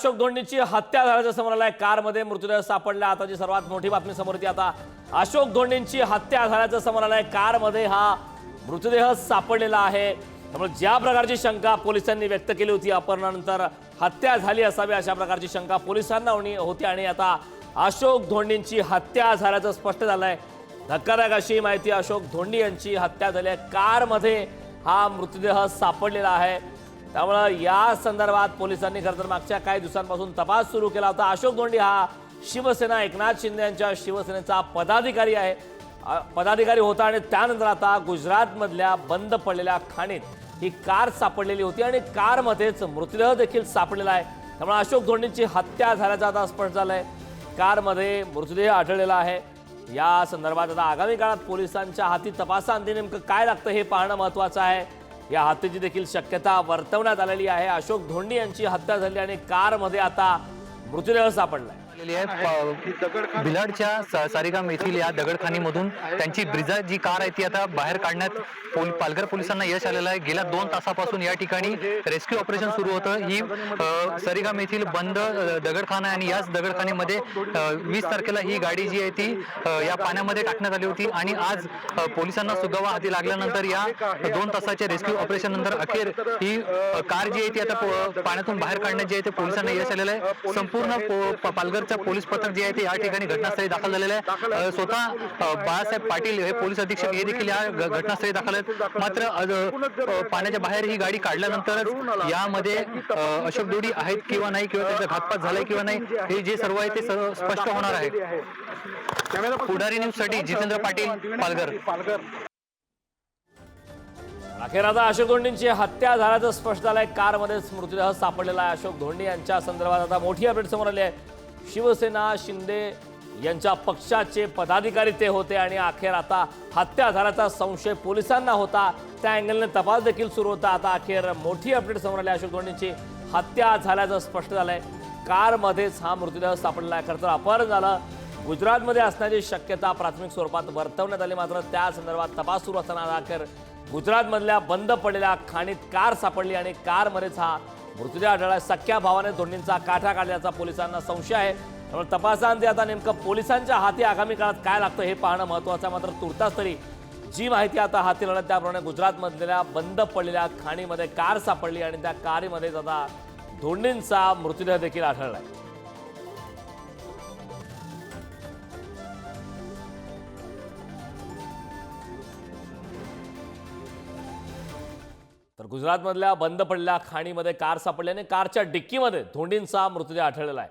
अशोक धोंडीची हत्या झाल्याचं समोर आलंय। कारमध्ये मृतदेह सापडला। आताची सर्वात मोठी बातमी समोर येते। आता अशोक धोंडींची हत्या झाल्याचं समोर आलंय। कारमध्ये हा मृतदेह सापडलेला आहे। त्यामुळे ज्या प्रकारची शंका पोलिसांनी व्यक्त केली होती, अपहरणानंतर हत्या झाली असावी अशा प्रकारची शंका पोलिसांना होती आणि आता अशोक धोंडींची हत्या झाल्याचं स्पष्ट झालंय। धक्कादायक अशी माहिती, अशोक धोंडी यांची हत्या झाली आहे। कारमध्ये हा मृतदेह सापडलेला आहे। त्यामुळे या संदर्भात पोलिसांनी खरं तर मागच्या काही दिवसांपासून तपास सुरू केला होता। अशोक धोंडी हा शिवसेना एकनाथ शिंदे यांच्या शिवसेनेचा पदाधिकारी आहे, पदाधिकारी होता आणि त्यानंतर आता गुजरातमधल्या बंद पडलेल्या खाणीत ही कार सापडलेली होती आणि कारमध्येच मृतदेह देखील सापडलेला आहे। त्यामुळे अशोक धोंडींची हत्या झाल्याचं आता स्पष्ट झालंय। कारमध्ये मृतदेह आढळलेला आहे। या संदर्भात आता आगामी काळात पोलिसांच्या हाती तपासाअंती नेमकं काय लागतं हे पाहणं महत्त्वाचं आहे। या हत्येची देखील शक्यता वर्तवण्यात आलेली आहे। अशोक धोंडी यांची हत्या झाली आणि कारमध्ये आता मृतदेह सापडलाय। बिलाडच्या सारीगाम येथील या दगडखानीमधून त्यांची ब्रिझा जी कार आहे ती आता बाहेर काढण्यात पालघर पोलिसांना यश आलेलं आहे। गेल्या 2 तासापासून या ठिकाणी रेस्क्यू ऑपरेशन सुरू होतं। ही सारीगाम येथील बंद दगडखाना आहे आणि याच दगडखानीमध्ये 20 तारखेला ही गाडी जी आहे ती या पाण्यामध्ये टाकण्यात आली होती आणि आज पोलिसांना सुगावा हाती लागल्यानंतर या 2 तासाच्या रेस्क्यू ऑपरेशन नंतर अखेर ही कार जी आहे ती आता पाण्यातून बाहेर काढण्यात जी आहे ते पोलिसांना यश आलेलं आहे। संपूर्ण पालघरचा पोलीस पथक जे आहे ते या ठिकाणी घटनास्थळी दाखल झालेलं आहे। स्वतः बाळासाहेब पाटील हे पोलीस अधीक्षक हे देखील या घटनास्थळी दाखल आहेत। मात्र पाण्याच्या बाहेर ही गाडी काढल्यानंतरच यामध्ये अशोक धोंडी आहेत किंवा नाही किंवा त्यांचा घातपात झालाय किंवा नाही हे जे सर्व आहे ते स्पष्ट होणार आहे। पुढारी न्यूज साठी जितेंद्र पाटील, पालघर। अखेर आता अशोक धोंडींची हत्या झाल्याचं स्पष्ट झालंय। कारमध्येच मृतदेह सापडलेला आहे। अशोक धोंडी यांच्या संदर्भात आता मोठी अपडेट समोर आली आहे। शिवसेना शिंदे यांच्या पक्षाचे पदाधिकारी ते होते आणि अखेर आता हत्या झाल्याचा संशय पोलिसांना होता। त्या अँगलने तपास देखील सुरू होता। आता अखेर मोठी अपडेट समोर आली। अशोक धोंडींची हत्या झाल्याचं स्पष्ट झालंय। कारमध्येच हा मृतदेह सापडला आहे। खरं तर अपहरण झालं गुजरातमध्ये असण्याची शक्यता प्राथमिक स्वरूपात वर्तवण्यात आली। मात्र त्या संदर्भात तपास सुरू असताना अखेर गुजरातमधल्या बंद पडलेल्या खाणीत कार सापडली आणि कारमध्येच हा मृतदेह आढळला। सख्या भावाने धोंडींचा काठा काढल्याचा पोलिसांना संशय आहे। त्यामुळे तपासाअंती आता नेमकं पोलिसांच्या हाती आगामी काळात काय लागतं हे पाहणं महत्त्वाचं आहे। मात्र तुर्तास तरी जी माहिती आता हाती लागली त्याप्रमाणे गुजरातमधल्या बंद पडलेल्या खाणीमध्ये कार सापडली आणि त्या कारमध्येच आता धोंडींचा मृतदेह देखील आढळला आहे। तर गुजरातमधल्या बंद पडलेल्या खाणीमध्ये कार सापडल्याने कारच्या डिक्कीमध्ये धोंडींचा मृतदेह आढळलेला आहे।